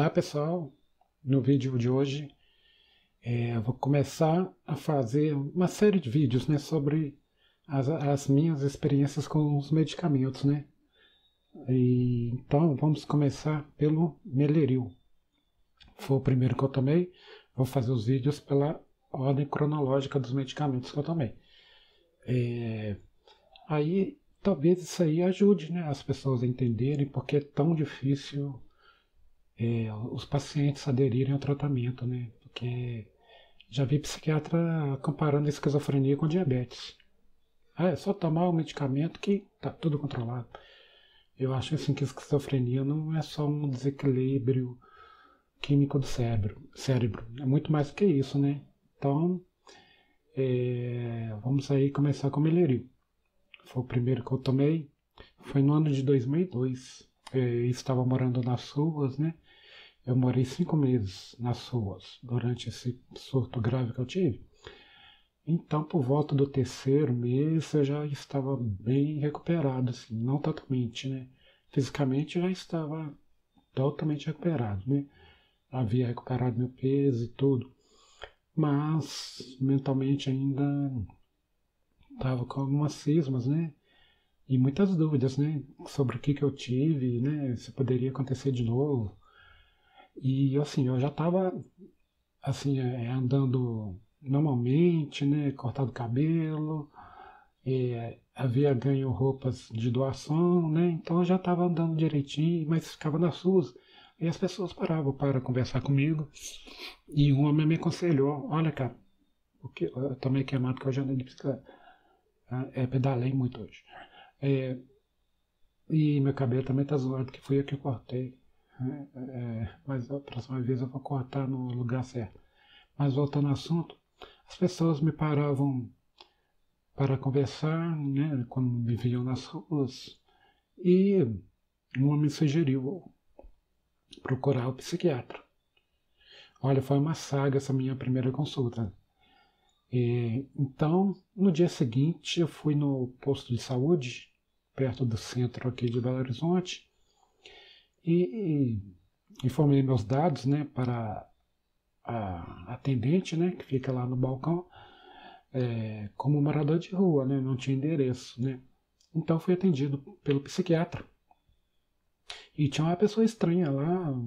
Olá pessoal, no vídeo de hoje eu vou começar a fazer uma série de vídeos, né, sobre as minhas experiências com os medicamentos, né? Então vamos começar pelo Meleril. Foi o primeiro que eu tomei, vou fazer os vídeos pela ordem cronológica dos medicamentos que eu tomei. Aí talvez isso aí ajude, né, as pessoas a entenderem porque é tão difícil os pacientes aderirem ao tratamento, né? Porque já vi psiquiatra comparando esquizofrenia com diabetes. É só tomar o medicamento que tá tudo controlado. Eu acho assim que esquizofrenia não é só um desequilíbrio químico do cérebro. É muito mais do que isso, né? Então, vamos aí começar com o Meleril. Foi o primeiro que eu tomei. Foi no ano de 2002. Eu estava morando nas ruas, né? Eu morei 5 meses nas ruas durante esse surto grave que eu tive. Então, por volta do terceiro mês, eu já estava bem recuperado, assim, não totalmente, né? Fisicamente já estava totalmente recuperado, né? Havia recuperado meu peso e tudo, mas mentalmente ainda estava com algumas cismas, né? E muitas dúvidas, né? Sobre o que eu tive, né? Se poderia acontecer de novo. E assim, eu já estava assim, andando normalmente, né, cortado o cabelo, havia ganho roupas de doação, né, então eu já estava andando direitinho, mas ficava nas ruas. E as pessoas paravam para conversar comigo. E um homem me aconselhou, olha cara, porque eu tomei queimado que eu já andei de bicicleta. Pedalei muito hoje. E meu cabelo também tá zoado, que fui eu que cortei. Mas a próxima vez eu vou cortar no lugar certo. Mas voltando ao assunto, as pessoas me paravam para conversar, né, quando me viam nas ruas, e um homem me sugeriu procurar o psiquiatra. Olha, foi uma saga essa minha primeira consulta. Então, no dia seguinte, eu fui no posto de saúde, perto do centro aqui de Belo Horizonte, e informei meus dados, né, para a atendente, né, que fica lá no balcão, como morador de rua, né, não tinha endereço, né. Então fui atendido pelo psiquiatra. E tinha uma pessoa estranha lá,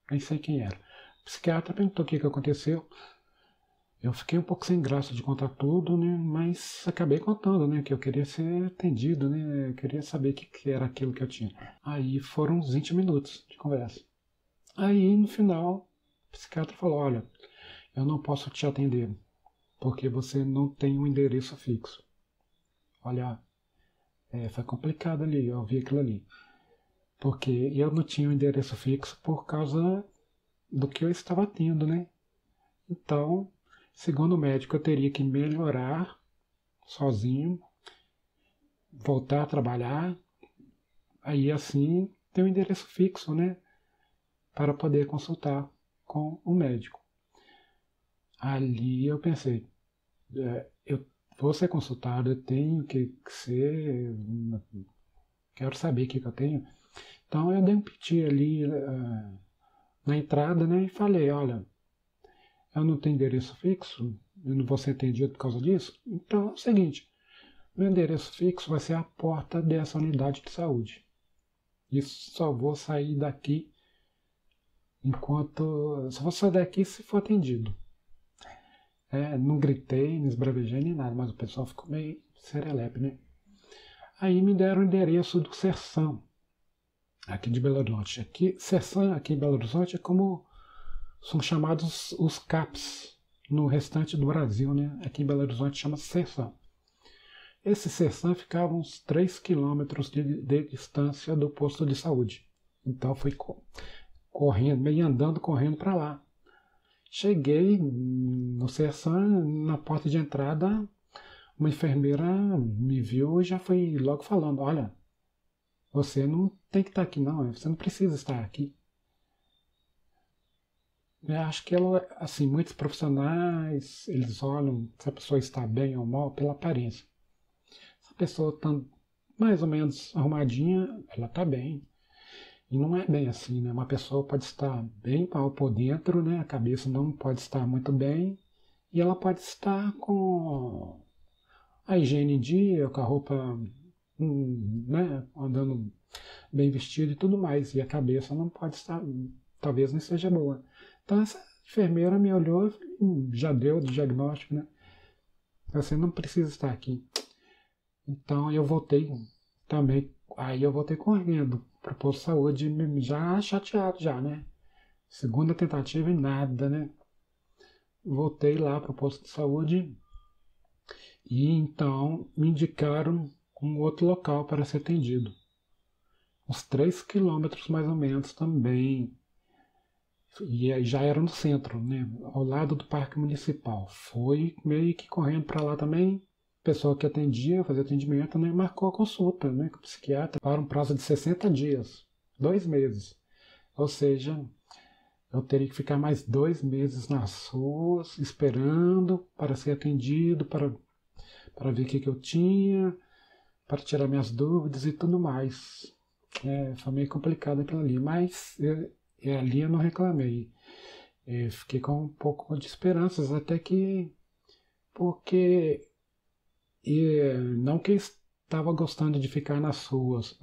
nem sei quem era. O psiquiatra perguntou o que aconteceu. Eu fiquei um pouco sem graça de contar tudo, né, mas acabei contando, né, que eu queria ser atendido, né, eu queria saber o que era aquilo que eu tinha. Aí foram uns 20 minutos de conversa. Aí no final, o psiquiatra falou, olha, eu não posso te atender, porque você não tem um endereço fixo. Olha, foi complicado ali, eu vi aquilo ali. Porque eu não tinha um endereço fixo por causa do que eu estava tendo, né? Então, segundo o médico, eu teria que melhorar sozinho, voltar a trabalhar, aí assim ter um endereço fixo, né? Para poder consultar com o médico. Ali eu pensei, eu vou ser consultado, eu tenho que ser, quero saber o que eu tenho. Então eu dei um piti ali na entrada, né, e falei, olha, eu não tenho endereço fixo, eu não vou ser atendido por causa disso. Então é o seguinte, meu endereço fixo vai ser a porta dessa unidade de saúde. E só vou sair daqui só vou sair daqui se for atendido. Não gritei, não esbravejei nem nada, mas o pessoal ficou meio serelepe, né? Aí me deram o endereço do Sersan, aqui de Belo Horizonte. Sersan aqui em Belo Horizonte é como são chamados os CAPs no restante do Brasil, né? Aqui em Belo Horizonte chama Sersan. Esse Sersan ficava uns 3 quilômetros de distância do posto de saúde. Então fui correndo, meio andando, correndo para lá. Cheguei no Sersan, na porta de entrada, uma enfermeira me viu e já foi logo falando, olha, você não tem que estar aqui não, você não precisa estar aqui. Eu acho que ela, assim, muitos profissionais, eles olham se a pessoa está bem ou mal pela aparência. Se a pessoa está mais ou menos arrumadinha, ela está bem. E não é bem assim, né? Uma pessoa pode estar bem mal por dentro, né? A cabeça não pode estar muito bem, e ela pode estar com a higiene em dia, com a roupa, né? Andando bem vestido e tudo mais, e a cabeça não pode estar, talvez não esteja boa. Então essa enfermeira me olhou e falei, já deu o diagnóstico, né? Você não precisa estar aqui. Então eu voltei também, aí eu voltei correndo para o posto de saúde, já chateado já, né? Segunda tentativa e nada, né? Voltei lá para o posto de saúde e então me indicaram um outro local para ser atendido. Uns 3 quilômetros mais ou menos também. E aí já era no centro, né? Ao lado do Parque Municipal. Foi meio que correndo para lá também. O pessoal que atendia, fazia atendimento, né? Marcou a consulta, né? Com o psiquiatra para um prazo de 60 dias. 2 meses. Ou seja, eu teria que ficar mais 2 meses nas ruas, esperando para ser atendido, para ver o que eu tinha, para tirar minhas dúvidas e tudo mais. Foi meio complicado aquilo ali, mas ali eu não reclamei. Fiquei com um pouco de esperanças, até que, porque não que eu estava gostando de ficar nas ruas,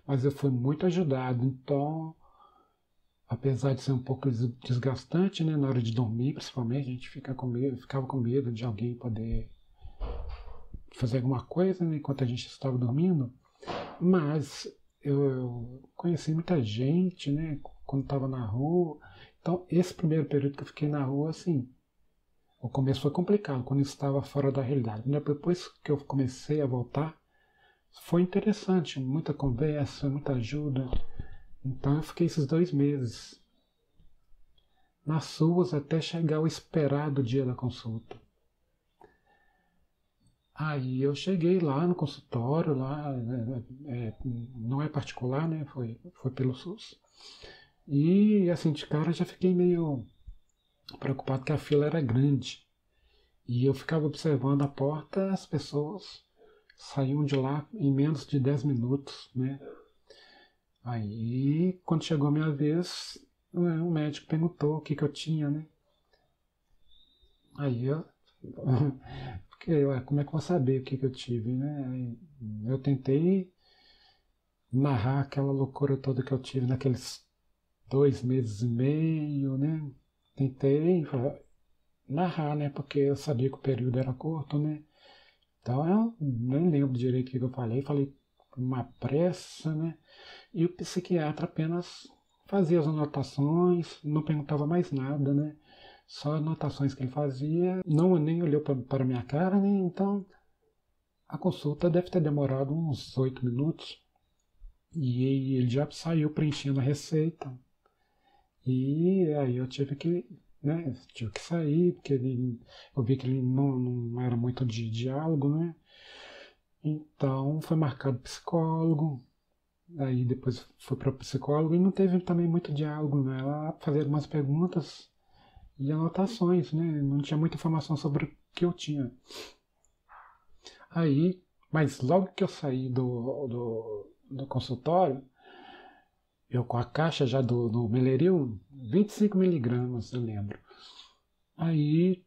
mas eu fui muito ajudado, então, apesar de ser um pouco desgastante, né, na hora de dormir, principalmente, a gente ficava com medo de alguém poder fazer alguma coisa, né, enquanto a gente estava dormindo, mas eu conheci muita gente, né, quando estava na rua. Então, esse primeiro período que eu fiquei na rua, assim, o começo foi complicado, quando eu estava fora da realidade. Depois que eu comecei a voltar, foi interessante, muita conversa, muita ajuda. Então, eu fiquei esses 2 meses nas ruas até chegar o esperado dia da consulta. Aí eu cheguei lá no consultório, lá não é particular, né? Foi pelo SUS. E assim, de cara já fiquei meio preocupado que a fila era grande. E eu ficava observando a porta, as pessoas saíam de lá em menos de 10 minutos, né? Aí, quando chegou a minha vez, o médico perguntou o que eu tinha, né? Aí eu porque, como é que eu vou saber o que eu tive, né? Eu tentei narrar aquela loucura toda que eu tive naqueles 2 meses e meio, né? Tentei narrar, né? Porque eu sabia que o período era curto, né? Então eu nem lembro direito o que eu falei com uma pressa, né? E o psiquiatra apenas fazia as anotações, não perguntava mais nada, né? Só anotações que ele fazia, não nem olhou para minha cara, né? Então a consulta deve ter demorado uns 8 minutos e ele já saiu preenchendo a receita. E aí eu tive que, né? Tive que sair, porque eu vi que ele não era muito de diálogo, né? Então foi marcado psicólogo. Aí depois foi para o psicólogo e não teve também muito diálogo, né? Ela fazia algumas perguntas e anotações, né? Não tinha muita informação sobre o que eu tinha. Aí, mas logo que eu saí do consultório, eu com a caixa já do Meleril, 25 miligramas, eu lembro. Aí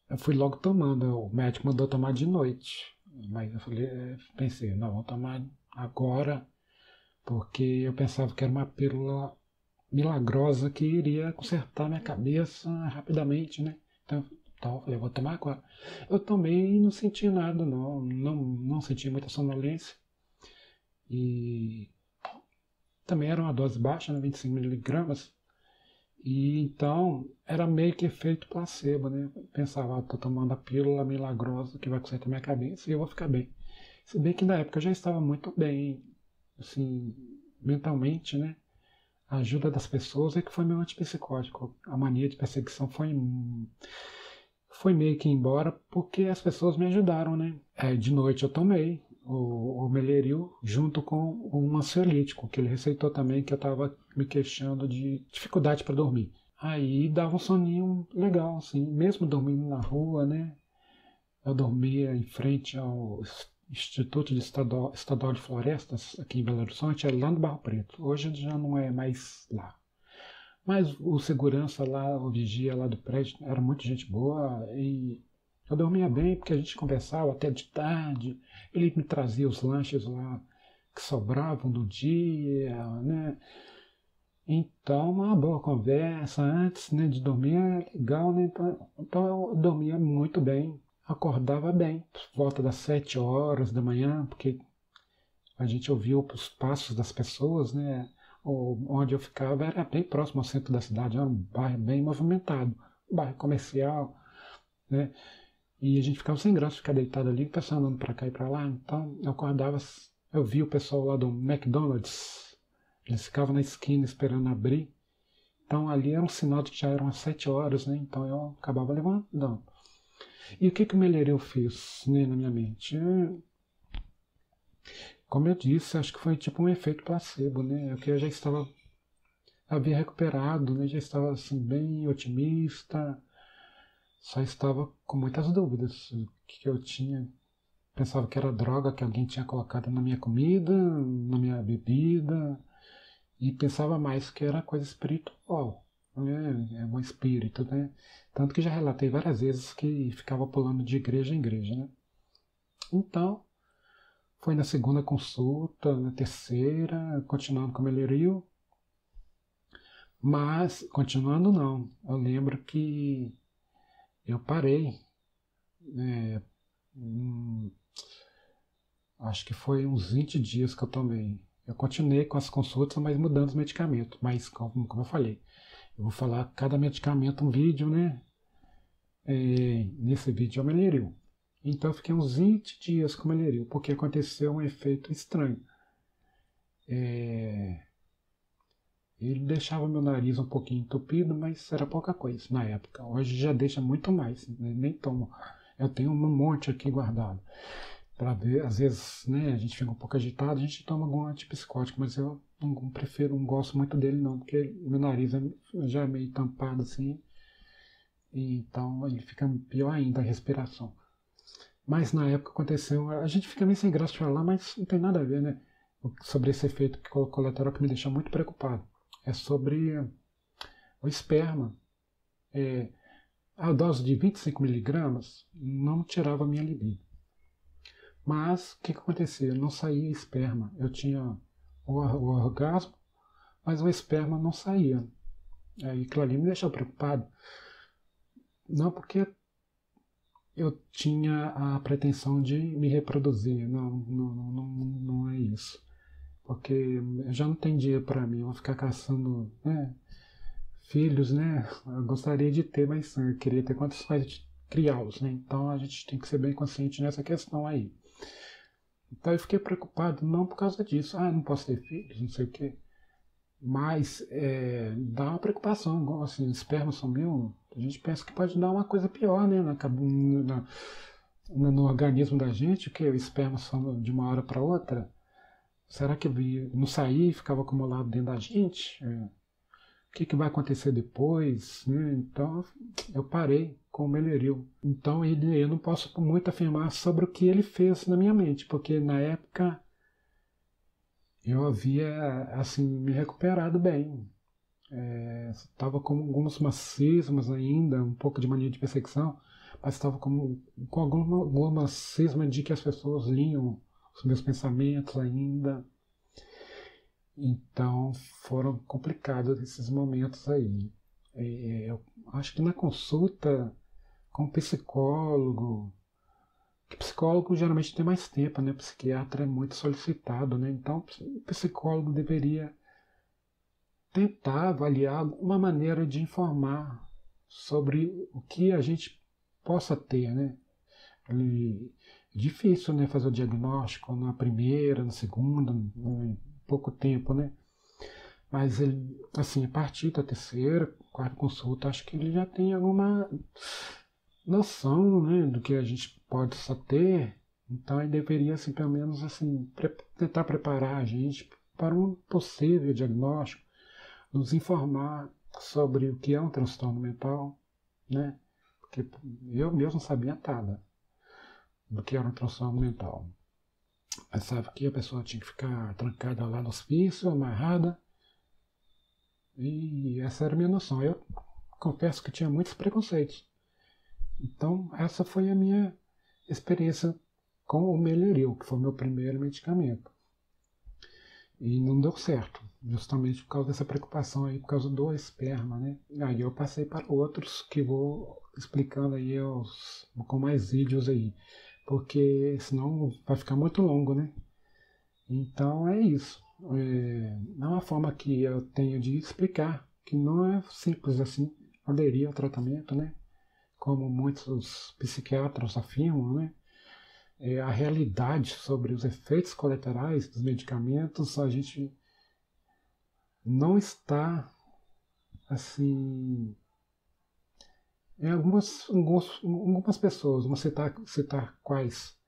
eu fui logo tomando, o médico mandou tomar de noite. Mas eu pensei, não, vou tomar agora, porque eu pensava que era uma pílula milagrosa que iria consertar minha cabeça rapidamente, né? Então eu falei, vou tomar agora. Eu tomei e não senti nada, não senti muita sonolência. E também era uma dose baixa, né, 25 miligramas. E então era meio que efeito placebo, né? Eu pensava, tô tomando a pílula milagrosa que vai consertar minha cabeça e eu vou ficar bem. Se bem que na época eu já estava muito bem, assim, mentalmente, né? A ajuda das pessoas é que foi meu antipsicótico. A mania de perseguição foi meio que embora porque as pessoas me ajudaram, né? De noite eu tomei o Meleril junto com um ansiolítico, que ele receitou também, que eu estava me queixando de dificuldade para dormir. Aí dava um soninho legal, assim, mesmo dormindo na rua, né? Eu dormia em frente Instituto Estadual de Florestas, aqui em Belo Horizonte, é lá no Barro Preto. Hoje já não é mais lá. Mas o segurança lá, o vigia lá do prédio, era muito gente boa e eu dormia bem porque a gente conversava até de tarde. Ele me trazia os lanches lá que sobravam do dia, né? Então, uma boa conversa antes, né, de dormir é legal, né? Então eu dormia muito bem, acordava bem, por volta das 7 horas da manhã, porque a gente ouvia os passos das pessoas, né? Onde eu ficava era bem próximo ao centro da cidade, era um bairro bem movimentado, um bairro comercial, né? E a gente ficava sem graça de ficar deitado ali, o pessoal andando para cá e para lá. Então eu acordava, eu via o pessoal lá do McDonald's, eles ficavam na esquina esperando abrir. Então ali era um sinal de que já eram as 7 horas, né? Então eu acabava levantando. E o que o Melhoreu fez, né, na minha mente? Como eu disse, acho que foi tipo um efeito placebo, né? Eu já estava, havia recuperado, né? Já estava assim bem otimista, só estava com muitas dúvidas. O que eu tinha, pensava que era droga que alguém tinha colocado na minha comida, na minha bebida, e pensava mais que era coisa espiritual, né? É um espírito, né? Tanto que já relatei várias vezes que ficava pulando de igreja em igreja, né? Então, foi na segunda consulta, na terceira, continuando com melhorio, mas, continuando não, eu lembro que eu parei, né, acho que foi uns 20 dias que eu tomei. Eu continuei com as consultas, mas mudando os medicamentos, mas como eu falei, eu vou falar cada medicamento um vídeo, né, nesse vídeo é o melhorio. Então eu fiquei uns 20 dias com melhorio, porque aconteceu um efeito estranho. Ele deixava meu nariz um pouquinho entupido, mas era pouca coisa na época. Hoje já deixa muito mais, né? Nem tomo. Eu tenho um monte aqui guardado. Para ver, às vezes, né, a gente fica um pouco agitado, a gente toma algum antipsicótico, mas eu não prefiro, não gosto muito dele não, porque meu nariz já é meio tampado assim, e então ele fica pior ainda a respiração. Mas na época aconteceu, a gente fica meio sem graça de falar, mas não tem nada a ver, né? Sobre esse efeito colateral que me deixa muito preocupado. É sobre o esperma. A dose de 25 miligramas não tirava a minha libido. Mas o que acontecia? Não saía esperma. Eu tinha o orgasmo, mas o esperma não saía. Aí aquilo ali me deixou preocupado. Não porque eu tinha a pretensão de me reproduzir. Não é isso. Porque eu já não tem dinheiro para mim. Eu vou ficar caçando, né, filhos, né? Eu gostaria de ter, mas eu queria ter condições de criá-los, né? Então a gente tem que ser bem consciente nessa questão aí. Então eu fiquei preocupado não por causa disso, não posso ter filhos, não sei o quê, mas dá uma preocupação, assim, o esperma sumiu, a gente pensa que pode dar uma coisa pior, né, no organismo da gente, que o esperma some de uma hora para outra. Será que não sair e ficava acumulado dentro da gente? O que vai acontecer depois, né? Então eu parei com o melhorio. Então eu não posso muito afirmar sobre o que ele fez na minha mente, porque na época eu havia assim me recuperado bem. Estava com alguns cismas ainda, um pouco de mania de perseguição, mas estava com algumas cismas de que as pessoas liam os meus pensamentos ainda. Então foram complicados esses momentos aí. Eu acho que na consulta com o psicólogo, que psicólogo geralmente tem mais tempo, né? O psiquiatra é muito solicitado, né? Então o psicólogo deveria tentar avaliar uma maneira de informar sobre o que a gente possa ter, né? É difícil, né, fazer o diagnóstico na primeira, na segunda, em pouco tempo, né? Mas ele, assim, a partir da terceira, quarta consulta, acho que ele já tem alguma noção, né, do que a gente pode só ter. Então ele deveria, assim, pelo menos, assim, tentar preparar a gente para um possível diagnóstico, nos informar sobre o que é um transtorno mental, né? Porque eu mesmo não sabia nada do que era um transtorno mental. Pensava que a pessoa tinha que ficar trancada lá no hospício, amarrada. E essa era a minha noção. Eu confesso que tinha muitos preconceitos. Então, essa foi a minha experiência com o Meliril, que foi o meu primeiro medicamento. E não deu certo, justamente por causa dessa preocupação aí, por causa do esperma, né? Aí eu passei para outros que vou explicando aí com mais vídeos aí, porque senão vai ficar muito longo, né? Então é isso. É uma forma que eu tenho de explicar que não é simples assim aderir ao tratamento, né? Como muitos psiquiatras afirmam, né? A realidade sobre os efeitos colaterais dos medicamentos, a gente não está assim. Em algumas pessoas, vamos citar quais,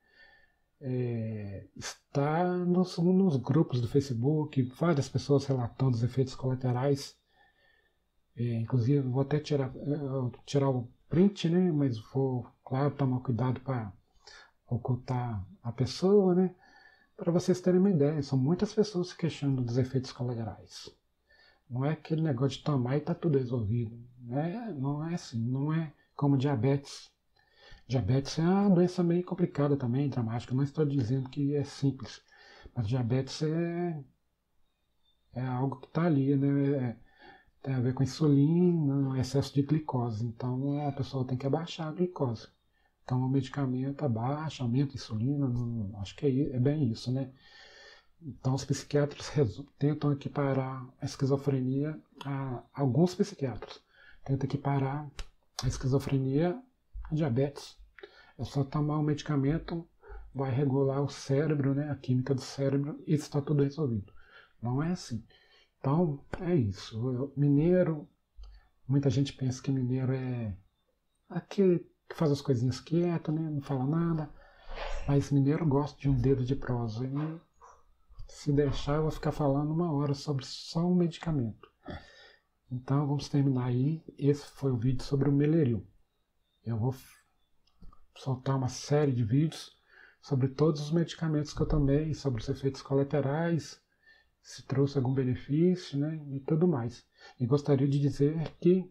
está nos grupos do Facebook, várias pessoas relatando os efeitos colaterais. Inclusive, vou até tirar o print, né? Mas vou, claro, tomar cuidado para ocultar a pessoa, né? Para vocês terem uma ideia, são muitas pessoas se queixando dos efeitos colaterais. Não é aquele negócio de tomar e está tudo resolvido. Não é assim, não é como diabetes. Diabetes é uma doença meio complicada também, dramática. Não estou dizendo que é simples, mas diabetes é algo que está ali, né? Tem a ver com insulina, excesso de glicose. Então a pessoa tem que abaixar a glicose. Então o medicamento abaixa, aumenta a insulina, acho que é bem isso, né? Então os psiquiatras tentam equiparar a esquizofrenia alguns psiquiatras tentam equiparar a esquizofrenia a diabetes. É só tomar um medicamento, vai regular o cérebro, né, a química do cérebro, e está tudo resolvido. Não é assim. Então é isso. Mineiro, muita gente pensa que mineiro é aquele que faz as coisinhas quieto, né, não fala nada. Mas mineiro gosta de um dedo de prosa. E se deixar, eu vou ficar falando 1 hora sobre só um medicamento. Então vamos terminar aí. Esse foi o vídeo sobre o Meliril. Eu vou soltar uma série de vídeos sobre todos os medicamentos que eu tomei, sobre os efeitos colaterais, se trouxe algum benefício, né, e tudo mais. E gostaria de dizer que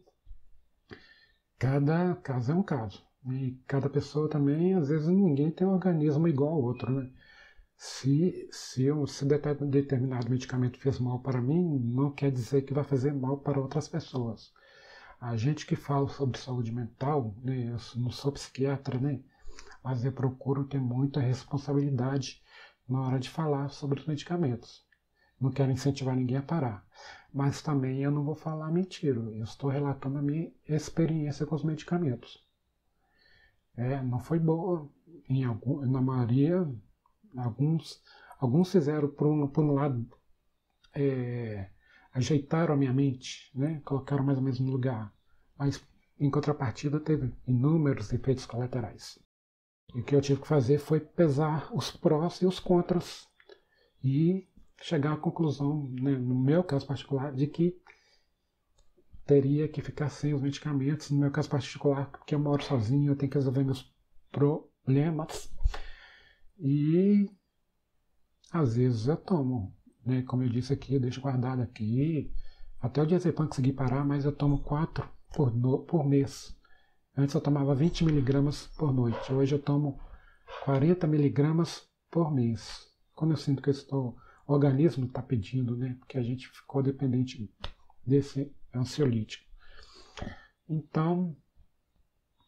cada caso é um caso. E cada pessoa também, às vezes ninguém tem um organismo igual ao outro, né? Se determinado medicamento fez mal para mim, não quer dizer que vai fazer mal para outras pessoas. A gente que fala sobre saúde mental, né, eu não sou psiquiatra, né, mas eu procuro ter muita responsabilidade na hora de falar sobre os medicamentos. Não quero incentivar ninguém a parar. Mas também eu não vou falar mentira. Eu estou relatando a minha experiência com os medicamentos. Não foi boa. Na maioria, alguns fizeram por um lado, ajeitaram a minha mente, né? Colocaram mais ou menos no lugar. Mas em contrapartida teve inúmeros efeitos colaterais. E o que eu tive que fazer foi pesar os prós e os contras e chegar à conclusão, né, no meu caso particular, de que teria que ficar sem os medicamentos, no meu caso particular, porque eu moro sozinho, eu tenho que resolver meus problemas. E às vezes eu tomo, né, como eu disse aqui, eu deixo guardado aqui, até o diazepam conseguir parar, mas eu tomo 4 por mês. Antes eu tomava 20 miligramas por noite, hoje eu tomo 40 miligramas por mês. Quando eu sinto que o organismo está pedindo, né, porque a gente ficou dependente desse ansiolítico. Então,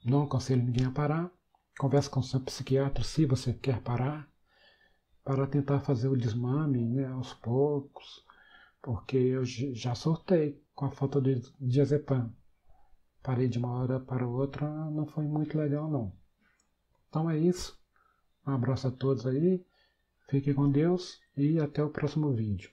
não aconselho ninguém a parar. Converse com o seu psiquiatra se você quer parar, para tentar fazer o desmame, né, aos poucos, porque eu já surtei com a falta de diazepam. Parei de uma hora para outra, não foi muito legal não. Então é isso. Um abraço a todos aí, fiquem com Deus e até o próximo vídeo.